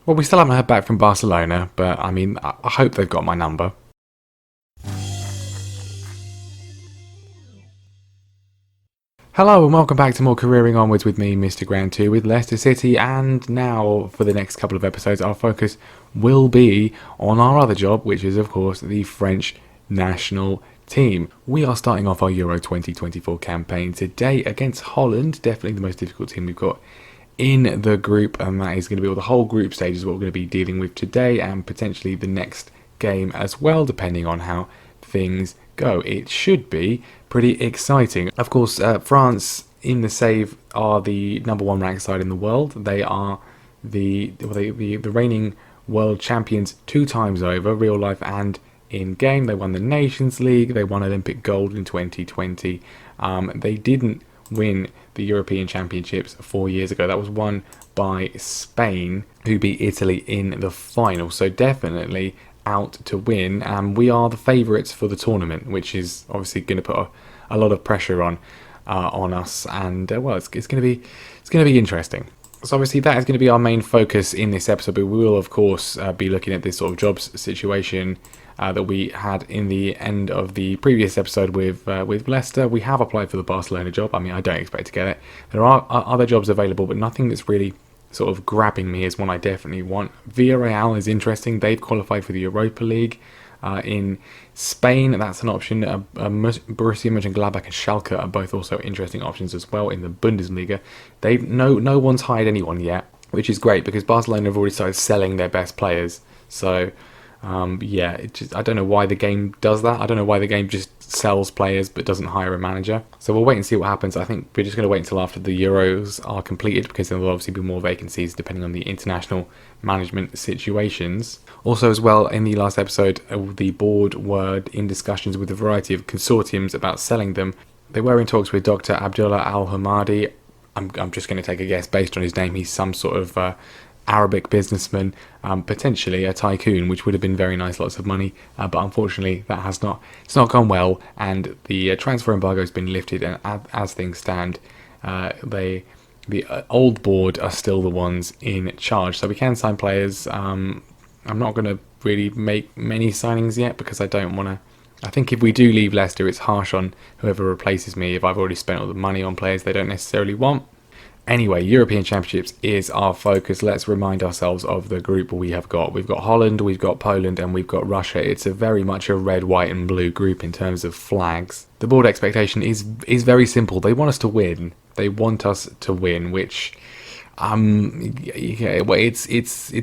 Well, we still haven't heard back from Barcelona, but I mean, I hope they've got my number. Hello and welcome back to more Careering Onwards with me, Mr. Grand 2, with Leicester City, and now for the next couple of episodes our focus will be on our other job, which is of course the French national team. We are starting off our Euro 2024 campaign today against Holland, definitely the most difficult team we've got in the group, and that is going to be, well, the whole group stage is what we're going to be dealing with today and potentially the next game as well, depending on how things go. It should be pretty exciting. Of course, France in the save are the number one ranked side in the world. They are the reigning world champions 2 times over, real life and in game. They won the Nations League. They won Olympic gold in 2020. They didn't win the European Championships 4 years ago. That was won by Spain, who beat Italy in the final. So definitely out to win, and we are the favourites for the tournament, which is obviously going to put a lot of pressure on us, and well, it's going to be interesting. So obviously that is going to be our main focus in this episode, but we will of course be looking at this sort of jobs situation that we had in the end of the previous episode with Leicester. We have applied for the Barcelona job. I mean, I don't expect to get it. There are other jobs available, but nothing that's really sort of grabbing me is one I definitely want. Villarreal is interesting. They've qualified for the Europa League. In Spain, that's an option. Borussia Mönchengladbach and Schalke are both also interesting options as well in the Bundesliga. No one's hired anyone yet, which is great because Barcelona have already started selling their best players. So I don't know why the game does that. I don't know why the game just sells players but doesn't hire a manager. So we'll wait and see what happens. I think we're just going to wait until after the Euros are completed, because there will obviously be more vacancies depending on the international management situations. Also as well, in the last episode, the board were in discussions with a variety of consortiums about selling them. They were in talks with Dr. Abdullah Al-Hamadi. I'm just going to take a guess based on his name. He's some sort of Arabic businessman, potentially a tycoon, which would have been very nice, lots of money, but unfortunately that has not gone well, and the transfer embargo has been lifted, and as things stand, the old board are still the ones in charge, so we can sign players. I'm not going to really make many signings yet because I don't want to. I think if we do leave Leicester, it's harsh on whoever replaces me if I've already spent all the money on players they don't necessarily want. Anyway, European Championships is our focus. Let's remind ourselves of the group we have got. We've got Holland, we've got Poland, and we've got Russia. It's a very much a red, white and blue group in terms of flags. The board expectation is very simple. They want us to win. They want us to win, which it's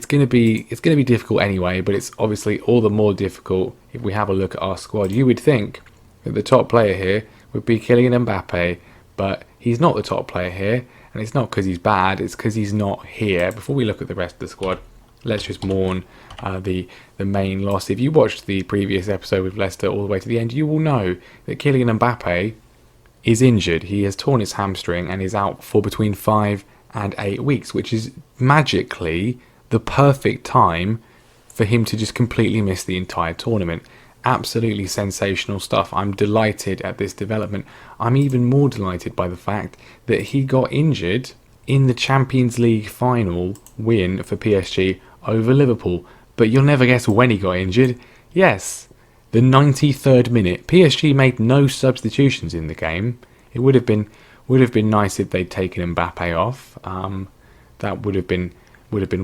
going to be difficult anyway, but it's obviously all the more difficult if we have a look at our squad. You would think that the top player here would be Kylian Mbappe, but he's not the top player here. And it's not because he's bad, it's because he's not here. Before we look at the rest of the squad, let's just mourn the main loss. If you watched the previous episode with Leicester all the way to the end, you will know that Kylian Mbappe is injured. He has torn his hamstring and is out for between 5 and 8 weeks, which is magically the perfect time for him to just completely miss the entire tournament. Absolutely sensational stuff. I'm delighted at this development. I'm even more delighted by the fact that he got injured in the Champions League final win for PSG over Liverpool. But you'll never guess when he got injured. Yes, the 93rd minute. PSG made no substitutions in the game. It would have been nice if they'd taken Mbappe off. That would have been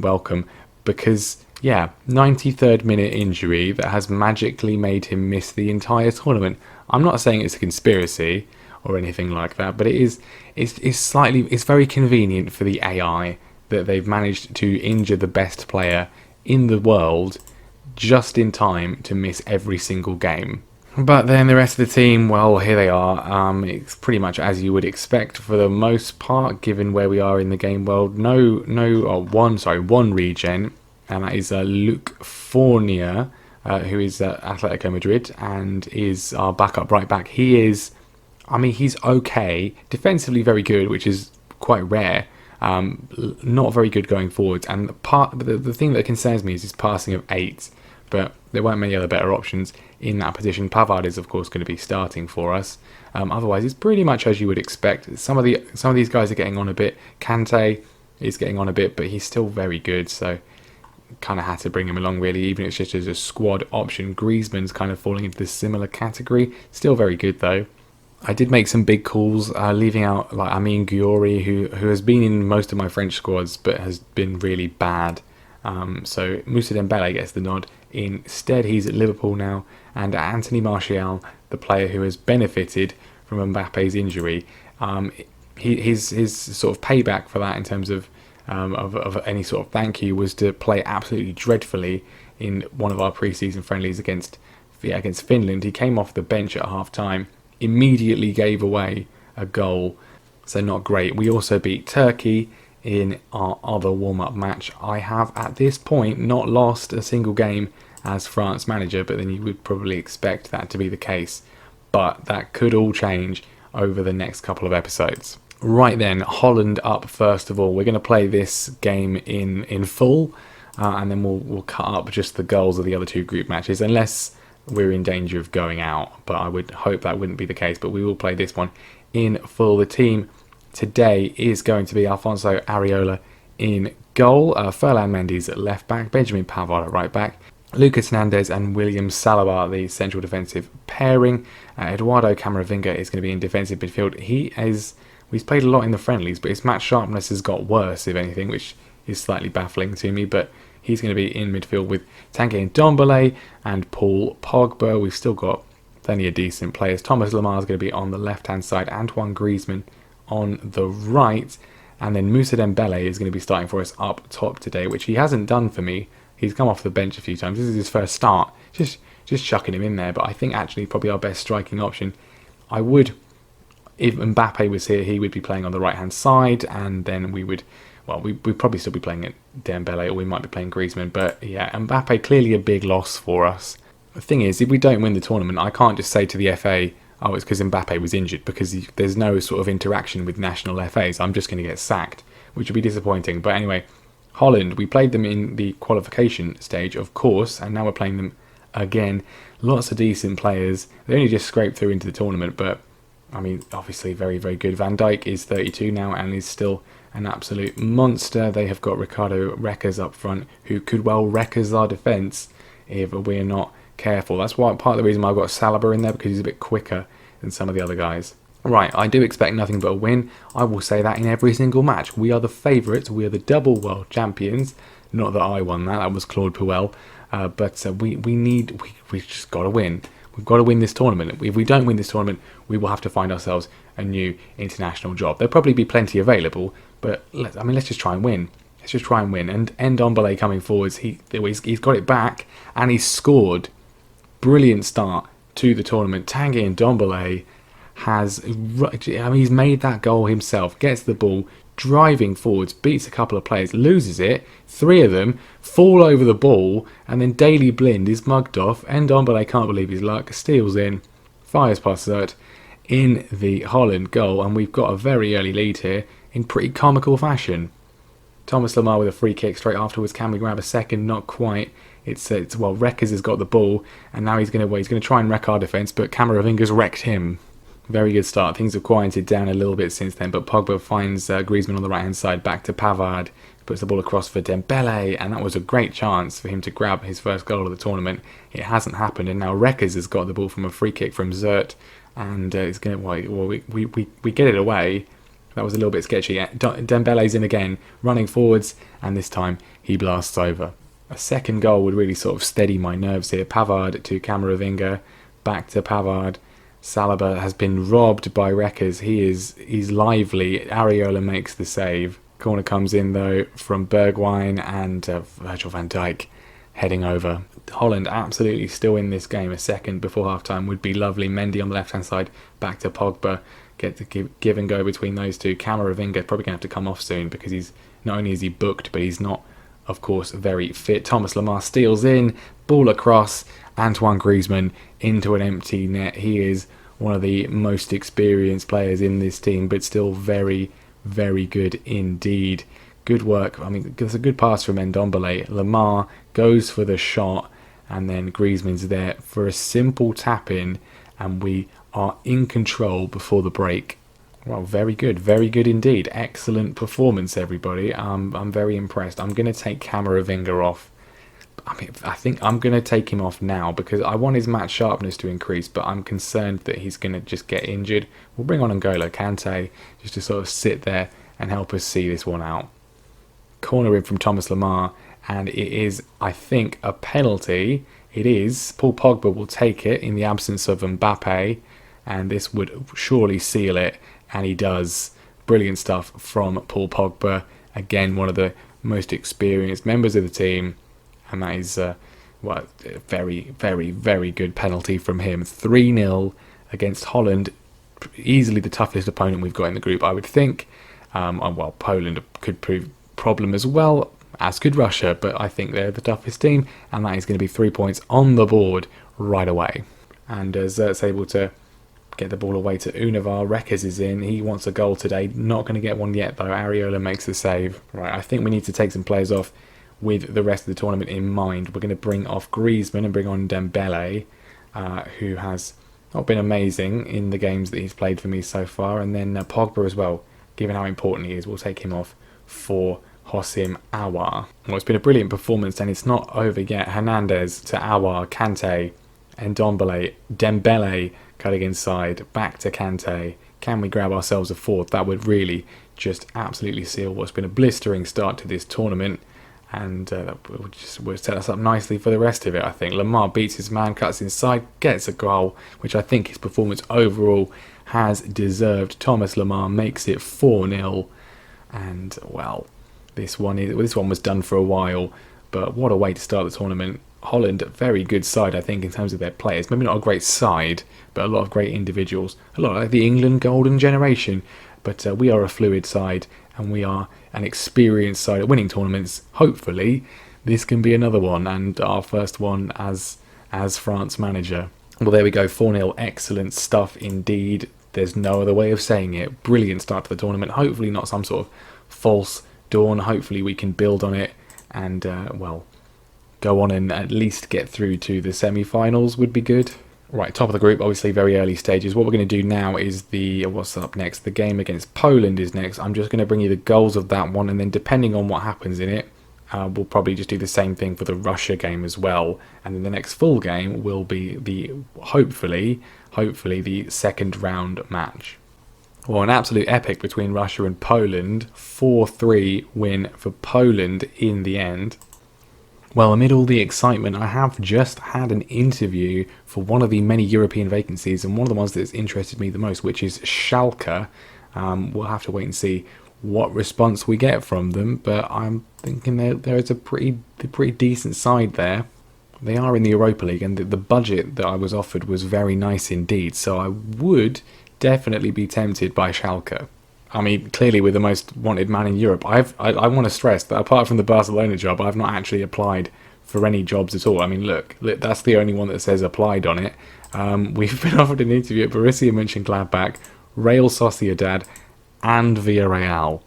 welcome, because 93rd minute injury that has magically made him miss the entire tournament. I'm not saying it's a conspiracy or anything like that, but it's very convenient for the AI that they've managed to injure the best player in the world just in time to miss every single game. But then the rest of the team, well, here they are. It's pretty much as you would expect for the most part, given where we are in the game world. One regen. And that is Luke Fournier, who is Atletico Madrid and is our backup right back. He's okay, defensively very good, which is quite rare. Not very good going forwards. And the thing that concerns me is his passing of 8. But there weren't many other better options in that position. Pavard is of course going to be starting for us. Otherwise, it's pretty much as you would expect. Some of these guys are getting on a bit. Kante is getting on a bit, but he's still very good. So kind of had to bring him along really, even if it's just as a squad option. Griezmann's kind of falling into this similar category. Still very good though. I did make some big calls, leaving out like Amin Gouiri, who has been in most of my French squads but has been really bad. So Moussa Dembele gets the nod. Instead, he's at Liverpool now, and Anthony Martial, the player who has benefited from Mbappe's injury, his sort of payback for that in terms of any sort of thank you was to play absolutely dreadfully in one of our pre-season friendlies against Finland. He came off the bench at half time, immediately gave away a goal, so not great. We also beat Turkey in our other warm-up match. I have at this point not lost a single game as France manager, but then you would probably expect that to be the case. But that could all change over the next couple of episodes. Right then, Holland up first of all. We're going to play this game in full, and then we'll cut up just the goals of the other two group matches, unless we're in danger of going out. But I would hope that wouldn't be the case, but we will play this one in full. The team today is going to be Alfonso Areola in goal, Ferland Mendy's at left back, Benjamin Pavard at right back, Lucas Hernandez and William Saliba the central defensive pairing. Eduardo Camavinga is going to be in defensive midfield. He's played a lot in the friendlies, but his match sharpness has got worse, if anything, which is slightly baffling to me. But he's going to be in midfield with Tanguy Ndombele and Paul Pogba. We've still got plenty of decent players. Thomas Lemar is going to be on the left-hand side, Antoine Griezmann on the right, and then Moussa Dembele is going to be starting for us up top today, which he hasn't done for me. He's come off the bench a few times. This is his first start. Just chucking him in there, but I think actually probably our best striking option. If Mbappe was here, he would be playing on the right-hand side, and then we'd probably still be playing at Dembele, or we might be playing Griezmann. But yeah, Mbappe clearly a big loss for us. The thing is, if we don't win the tournament, I can't just say to the FA, oh, it's because Mbappe was injured, because there's no sort of interaction with national FAs. I'm just going to get sacked, which would be disappointing. But anyway, Holland, we played them in the qualification stage, of course, and now we're playing them again. Lots of decent players. They only just scraped through into the tournament, but I mean, obviously very, very good. Van Dijk is 32 now and is still an absolute monster. They have got Ricardo Reckers up front, who could well wreck us our defence if we're not careful. That's why part of the reason why I've got Saliba in there, because he's a bit quicker than some of the other guys. Right, I do expect nothing but a win. I will say that in every single match. We are the favourites. We are the double world champions. Not that I won that. That was Claude Puel. But we just got to win. We've got to win this tournament. If we don't win this tournament, we will have to find ourselves a new international job. There'll probably be plenty available, but let's just try and win. Let's just try and win. And Ndombele coming forwards, he's got it back and he's scored. Brilliant start to the tournament. Tanguy Ndombele he's made that goal himself. Gets the ball, driving forwards, beats a couple of players, loses it. 3 of them fall over the ball, and then Daley Blind is mugged off. Ndombele can't believe his luck, steals in, fires past Zert in the Holland goal, and we've got a very early lead here in pretty comical fashion. Thomas Lemar with a free kick straight afterwards. Can we grab a second? Not quite. It's Reckers has got the ball, and now he's going to try and wreck our defence, but Camavinga's wrecked him. Very good start. Things have quieted down a little bit since then, but Pogba finds Griezmann on the right-hand side, back to Pavard, puts the ball across for Dembele, and that was a great chance for him to grab his first goal of the tournament. It hasn't happened, and now Reckers has got the ball from a free kick from Zert, and it's going to, we get it away. That was a little bit sketchy. Dembele's in again, running forwards, and this time he blasts over. A second goal would really sort of steady my nerves here. Pavard to Camavinga, back to Pavard. Saliba has been robbed by Reckers. He's lively. Areola makes the save. Corner comes in though from Bergwijn, and Virgil van Dijk heading over. Holland absolutely still in this game. A second before half time would be lovely. Mendy on the left hand side, back to Pogba. Get the give and go between those two. Camavinga probably going to have to come off soon, because he's not only is he booked, but he's not, of course, very fit. Thomas Lemar steals in, ball across, Antoine Griezmann into an empty net. He is one of the most experienced players in this team, but still very, very good indeed. Good work. I mean, there's a good pass from Ndombele. Lemar goes for the shot, and then Griezmann's there for a simple tap-in, and we are in control before the break. Well, very good indeed. Excellent performance, everybody. I'm very impressed. I'm going to take Camavinga off I think I'm going to take him off now because I want his match sharpness to increase, but I'm concerned that he's going to just get injured. We'll bring on N'Golo Kante just to sort of sit there and help us see this one out. Corner in from Thomas Lemar, and it is, I think, a penalty. It is. Paul Pogba will take it in the absence of Mbappe, and this would surely seal it, and he does. Brilliant stuff from Paul Pogba. Again, one of the most experienced members of the team, and that is a very, very, very good penalty from him. 3-0 against Holland, easily the toughest opponent we've got in the group, I would think. Poland could prove problem as well, as could Russia, but I think they're the toughest team, and that is going to be 3 points on the board right away. And Zert's able to get the ball away to Univar. Reckers is in. He wants a goal today. Not going to get one yet, though. Areola makes the save. Right, I think we need to take some players off with the rest of the tournament in mind. We're going to bring off Griezmann and bring on Dembele, who has not been amazing in the games that he's played for me so far. And then Pogba as well, given how important he is. We'll take him off for Hossim Aouar. Well, it's been a brilliant performance, and it's not over yet. Hernandez to Aouar, Kante and Dembele cutting inside, back to Kante. Can we grab ourselves a fourth? That would really just absolutely seal what's been a blistering start to this tournament, and that would set us up nicely for the rest of it, I think. Lemar beats his man, cuts inside, gets a goal, which I think his performance overall has deserved. Thomas Lemar makes it 4-0, and well, this one was done for a while, but what a way to start the tournament. Holland, very good side, I think, in terms of their players. Maybe not a great side, but a lot of great individuals. A lot like the England golden generation. But we are a fluid side, and we are an experienced side at winning tournaments. Hopefully, this can be another one, and our first one as France manager. Well, there we go, 4-0. Excellent stuff indeed. There's no other way of saying it. Brilliant start to the tournament. Hopefully not some sort of false dawn. Hopefully we can build on it and, go on and at least get through to the semi-finals would be good. Right, top of the group, obviously very early stages. What we're going to do now is what's up next? The game against Poland is next. I'm just going to bring you the goals of that one, and then depending on what happens in it, we'll probably just do the same thing for the Russia game as well. And then the next full game will be hopefully the second round match. Well, an absolute epic between Russia and Poland. 4-3 win for Poland in the end. Well, amid all the excitement, I have just had an interview for one of the many European vacancies, and one of the ones that's interested me the most, which is Schalke. We'll have to wait and see what response we get from them, but I'm thinking there is a pretty decent side there. They are in the Europa League, and the budget that I was offered was very nice indeed, so I would definitely be tempted by Schalke. I mean, clearly we're the most wanted man in Europe. I want to stress that apart from the Barcelona job, I've not actually applied for any jobs at all. I mean, look, that's the only one that says applied on it. We've been offered an interview at Borussia Mönchengladbach, Real Sociedad, and Villarreal.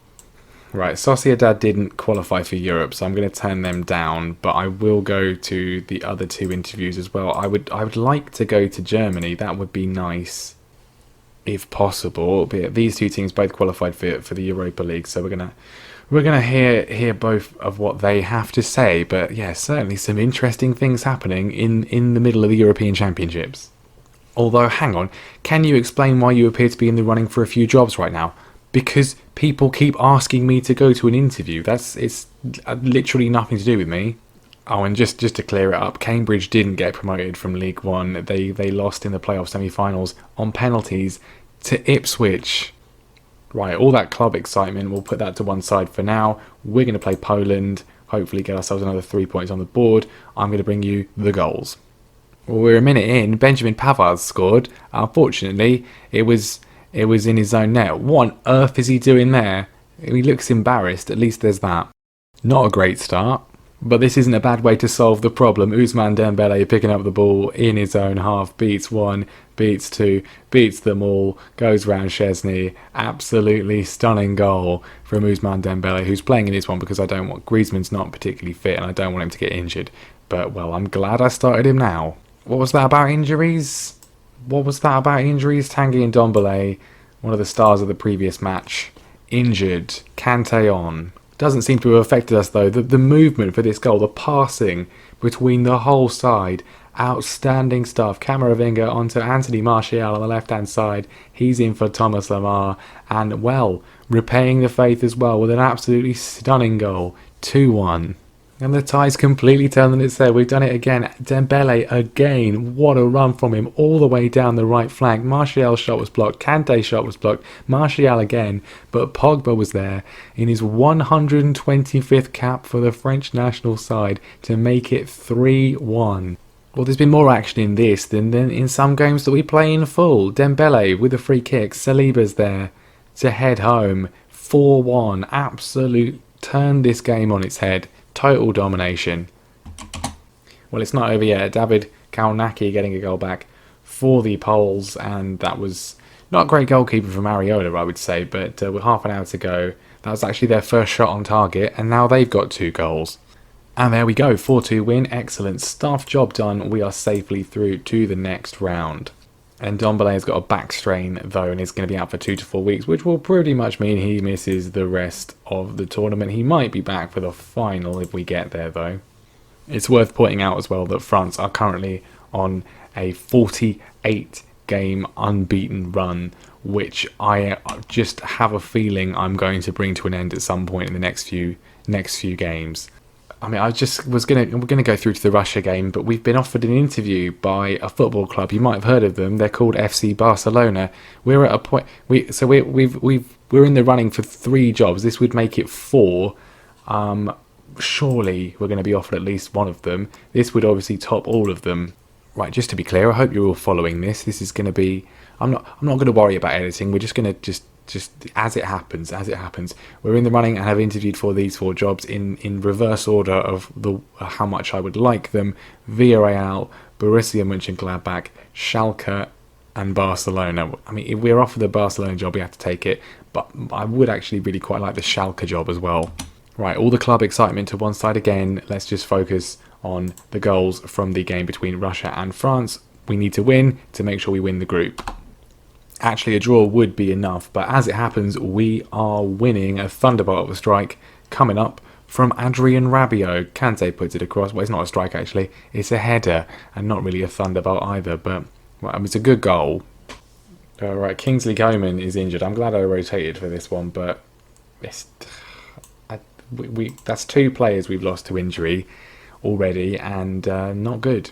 Right, Sociedad didn't qualify for Europe, so I'm going to turn them down, but I will go to the other two interviews as well. I would like to go to Germany. That would be nice, if possible. But these two teams both qualified for the Europa League, so we're gonna hear both of what they have to say. But yeah, certainly some interesting things happening in the middle of the European Championships. Although, hang on, can you explain why you appear to be in the running for a few jobs right now? Because people keep asking me to go to an interview. It's literally nothing to do with me. Oh, and just to clear it up, Cambridge didn't get promoted from League One. They lost in the playoff semi-finals on penalties to Ipswich. Right, all that club excitement, we'll put that to one side for now. We're going to play Poland, hopefully get ourselves another 3 points on the board. I'm going to bring you the goals. Well, we're a minute in. Benjamin Pavard scored. Unfortunately, it was in his own net. What on earth is he doing there? He looks embarrassed. At least there's that. Not a great start. But this isn't a bad way to solve the problem. Ousmane Dembele picking up the ball in his own half, beats one, beats two, beats them all, goes round Chesney. Absolutely stunning goal from Ousmane Dembele, who's playing in this one because Griezmann's not particularly fit and I don't want him to get injured. But, well, I'm glad I started him now. What was that about injuries? Tanguy and Ndombele, one of the stars of the previous match, injured. Kante on. Doesn't seem to have affected us though. The movement for this goal, the passing between the whole side, outstanding stuff. Camavinga onto Anthony Martial on the left hand side. He's in for Thomas Lemar, and well, repaying the faith as well with an absolutely stunning goal. 2-1. And the tie's completely turned on its head. We've done it again. Dembele again. What a run from him all the way down the right flank. Martial's shot was blocked. Kante's shot was blocked. Martial again. But Pogba was there in his 125th cap for the French national side to make it 3-1. Well, there's been more action in this than in some games that we play in full. Dembele with a free kick. Saliba's there to head home. 4-1. Absolute turned this game on its head. Total domination. Well, it's not over yet. David Kalnacki getting a goal back for the Poles, and that was not a great goalkeeper from Ariola, I would say, but with half an hour to go, that was actually their first shot on target, and now they've got 2 goals. And there we go, 4-2 win. Excellent stuff, job done. We are safely through to the next round. And Ndombele has got a back strain though, and is going to be out for 2 to 4 weeks, which will pretty much mean he misses the rest of the tournament. He might be back for the final if we get there though. It's worth pointing out as well that France are currently on a 48 game unbeaten run, which I just have a feeling I'm going to bring to an end at some point in the next few games. I mean, we're gonna go through to the Russia game, but we've been offered an interview by a football club. You might have heard of them. They're called FC Barcelona. We're at a point. We're in the running for 3 jobs. This would make it 4. Surely we're going to be offered at least one of them. This would obviously top all of them. Right. Just to be clear, I hope you're all following this. This is going to be. I'm not going to worry about editing. We're just going to just as it happens. We're in the running and have interviewed for these 4 jobs in reverse order of how much I would like them. Villarreal, Borussia Mönchengladbach, Schalke and Barcelona. I mean, if we're offered the Barcelona job, we have to take it, but I would actually really quite like the Schalke job as well. Right, all the club excitement to one side again. Let's just focus on the goals from the game between Russia and France. We need to win to make sure we win the group. Actually, a draw would be enough, but as it happens, we are winning. A thunderbolt of a strike coming up from Adrien Rabiot. Kante puts it across. Well, it's not a strike, actually. It's a header, and not really a thunderbolt either, but well, it's a good goal. Right, Kingsley Coman is injured. I'm glad I rotated for this one, but that's 2 players we've lost to injury already, and not good.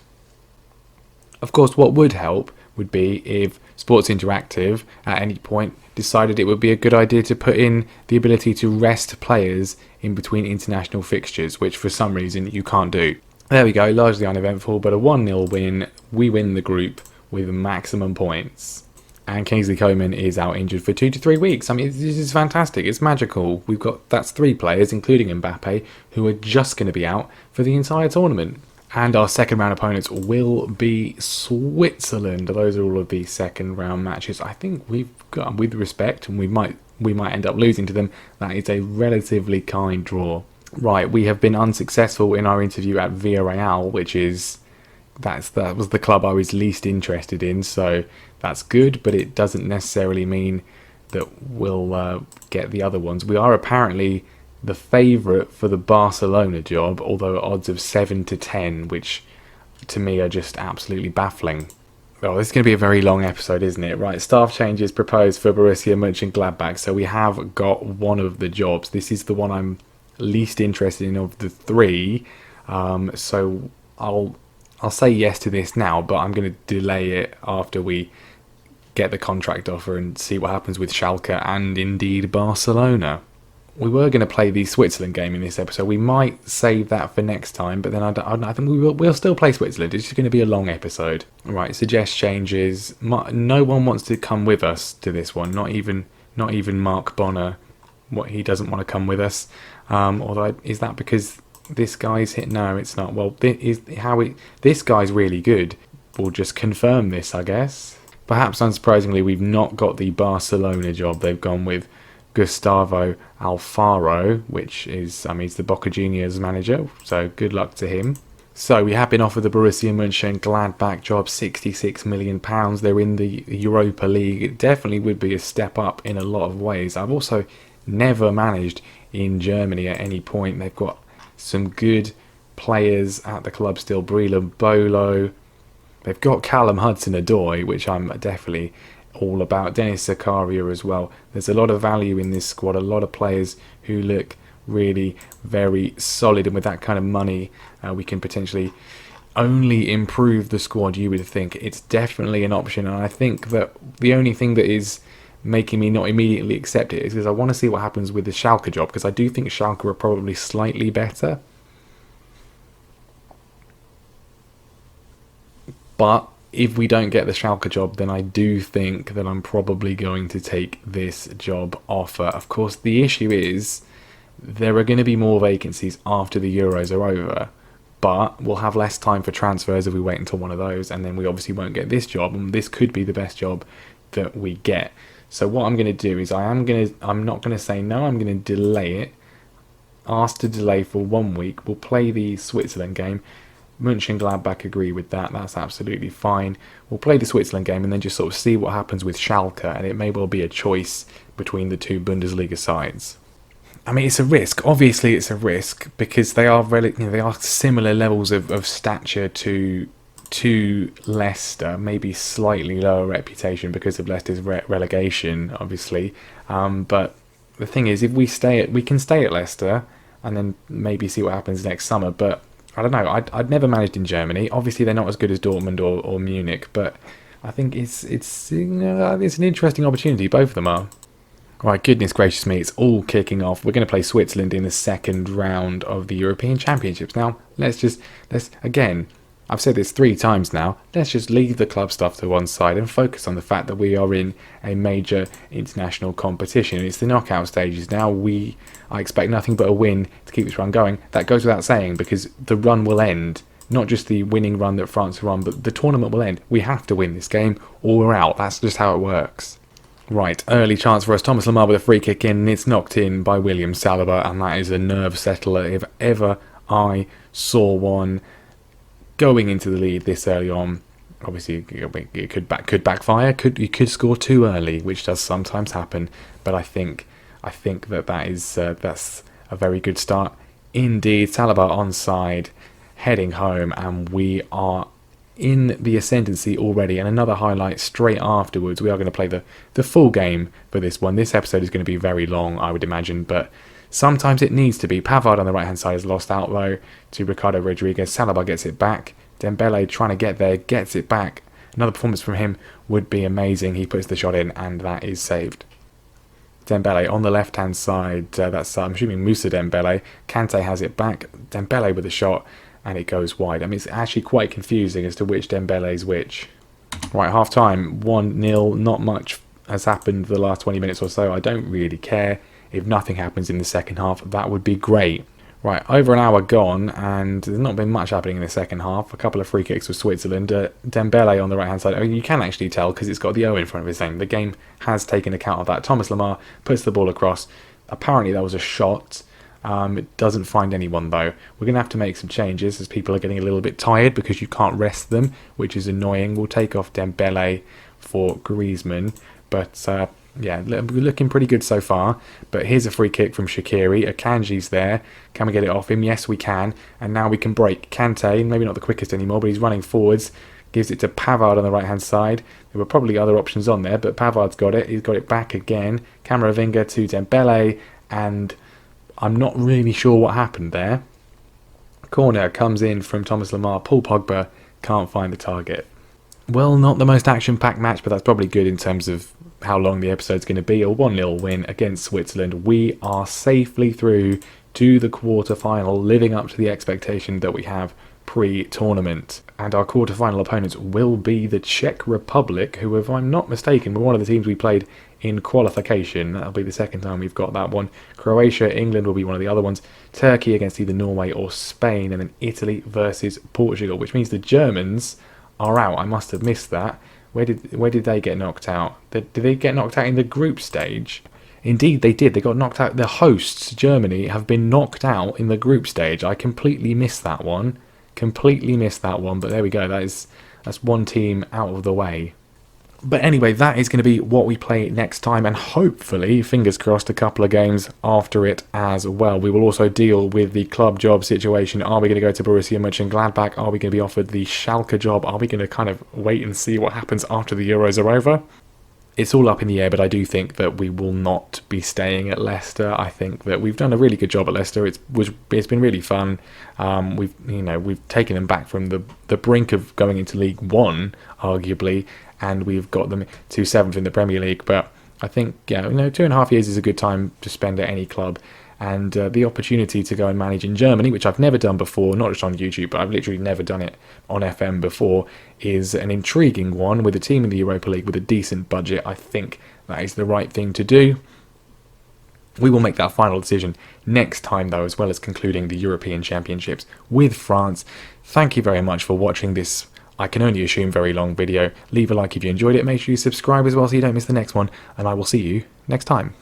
Of course, what would help would be if Sports Interactive at any point decided it would be a good idea to put in the ability to rest players in between international fixtures, which for some reason you can't do. There we go, largely uneventful, but a 1-0 win. We win the group with maximum points. And Kingsley Coman is out injured for 2 to 3 weeks. I mean, this is fantastic. It's magical. That's 3 players, including Mbappe, who are just going to be out for the entire tournament. And our second round opponents will be Switzerland. Those are all of the second round matches. I think we've got, with respect, and we might end up losing to them. That is a relatively kind draw. Right, we have been unsuccessful in our interview at Villarreal, that was the club I was least interested in. So that's good, but it doesn't necessarily mean that we'll get the other ones. We are apparently the favourite for the Barcelona job, although at odds of 7 to 10, which to me are just absolutely baffling. Oh, this is going to be a very long episode, isn't it? Right, staff changes proposed for Borussia Mönchengladbach. So we have got one of the jobs. This is the one I'm least interested in of the 3. So I'll say yes to this now, but I'm going to delay it after we get the contract offer and see what happens with Schalke and indeed Barcelona. We were going to play the Switzerland game in this episode. We might save that for next time, but then I think we'll still play Switzerland. It's just going to be a long episode. Right, suggest changes. No one wants to come with us to this one. Not even Mark Bonner. He doesn't want to come with us. Although, is that because this guy's hit? No, it's not. Well, this guy's really good. We'll just confirm this, I guess. Perhaps unsurprisingly, we've not got the Barcelona job. They've gone with Gustavo Alfaro, which is, he's the Boca Juniors manager, so good luck to him. So we have been offered the Borussia Mönchengladbach job, £66 million. They're in the Europa League. It definitely would be a step up in a lot of ways. I've also never managed in Germany at any point. They've got some good players at the club still. Breland Bolo. They've got Callum Hudson-Odoi, which I'm definitely all about. Dennis Zakaria as well. There's a lot of value in this squad. A lot of players who look really very solid. And with that kind of money, we can potentially only improve the squad, you would think. It's definitely an option. And I think that the only thing that is making me not immediately accept it is because I want to see what happens with the Schalke job. Because I do think Schalke are probably slightly better. But if we don't get the Schalke job, then I do think that I'm probably going to take this job offer. Of course, the issue is there are going to be more vacancies after the Euros are over, but we'll have less time for transfers if we wait until one of those, and then we obviously won't get this job, and this could be the best job that we get. So what I'm going to do is I'm not going to say no, I'm going to delay it. Ask to delay for 1 week. We'll play the Switzerland game. Mönchengladbach agree with that. That's absolutely fine. We'll play the Switzerland game and then just sort of see what happens with Schalke, and it may well be a choice between the two Bundesliga sides. I mean, it's a risk. Obviously, it's a risk because they are they are similar levels of stature to Leicester. Maybe slightly lower reputation because of Leicester's relegation, obviously. But the thing is, if we can stay at Leicester and then maybe see what happens next summer. But I don't know. I'd never managed in Germany. Obviously, they're not as good as Dortmund or Munich, but I think it's an interesting opportunity. Both of them are. Right, goodness gracious me, it's all kicking off. We're going to play Switzerland in the second round of the European Championships. Now, let's again, I've said this 3 times now, let's just leave the club stuff to one side and focus on the fact that we are in a major international competition. It's the knockout stages now. I expect nothing but a win to keep this run going. That goes without saying because the run will end. Not just the winning run that France have run, but the tournament will end. We have to win this game or we're out. That's just how it works. Right, early chance for us. Thomas Lemar with a free kick in. It's knocked in by William Saliba, and that is a nerve settler if ever I saw one. Going into the lead this early on, obviously it could backfire. You could score too early, which does sometimes happen. But I think that's a very good start indeed. Saliba onside, heading home, and we are in the ascendancy already. And another highlight straight afterwards. We are going to play the full game for this one. This episode is going to be very long, I would imagine, but sometimes it needs to be. Pavard on the right hand side is lost out though to Ricardo Rodriguez. Saliba gets it back. Dembele trying to get there, gets it back. Another performance from him would be amazing. He puts the shot in and that is saved. Dembele on the left hand side, that's I'm assuming Moussa Dembele. Kante has it back. Dembele with a shot and it goes wide. I mean, it's actually quite confusing as to which Dembele is which. Right, half time, 1-0. Not much has happened the last 20 minutes or so. I don't really care. If nothing happens in the second half, that would be great. Right, over an hour gone, and there's not been much happening in the second half. A couple of free kicks for Switzerland. Dembele on the right-hand side. I mean, you can actually tell because it's got the O in front of his name. The game has taken account of that. Thomas Lemar puts the ball across. Apparently that was a shot. It doesn't find anyone, though. We're going to have to make some changes as people are getting a little bit tired because you can't rest them, which is annoying. We'll take off Dembele for Griezmann, but yeah, we're looking pretty good so far. But here's a free kick from Shaqiri. Akanji's there. Can we get it off him? Yes, we can. And now we can break. Kante, maybe not the quickest anymore, but he's running forwards. Gives it to Pavard on the right-hand side. There were probably other options on there, but Pavard's got it. He's got it back again. Camavinga to Dembele, and I'm not really sure what happened there. Corner comes in from Thomas Lemar. Paul Pogba can't find the target. Well, not the most action-packed match, but that's probably good in terms of how long the episode's going to be. A 1-0 win against Switzerland. We are safely through to the quarter-final, living up to the expectation that we have pre-tournament. And our quarter-final opponents will be the Czech Republic, who, if I'm not mistaken, were one of the teams we played in qualification. That'll be the second time we've got that one. Croatia, England will be one of the other ones. Turkey against either Norway or Spain. And then Italy versus Portugal, which means the Germans are out. I must have missed that. Where did they get knocked out? Did they get knocked out in the group stage? Indeed, they did. They got knocked out. The hosts, Germany, have been knocked out in the group stage. I completely missed that one. But there we go. That's one team out of the way. But anyway, that is going to be what we play next time, and hopefully, fingers crossed, a couple of games after it as well. We will also deal with the club job situation. Are we going to go to Borussia Mönchengladbach? Are we going to be offered the Schalke job? Are we going to kind of wait and see what happens after the Euros are over? It's all up in the air, but I do think that we will not be staying at Leicester. I think that we've done a really good job at Leicester. It's been really fun. We've taken them back from the brink of going into League One, arguably, and we've got them to 7th in the Premier League. But I think 2.5 years is a good time to spend at any club. And the opportunity to go and manage in Germany, which I've never done before, not just on YouTube, but I've literally never done it on FM before, is an intriguing one with a team in the Europa League with a decent budget. I think that is the right thing to do. We will make that final decision next time, though, as well as concluding the European Championships with France. Thank you very much for watching this, I can only assume, very long video. Leave a like if you enjoyed it. Make sure you subscribe as well so you don't miss the next one, and I will see you next time.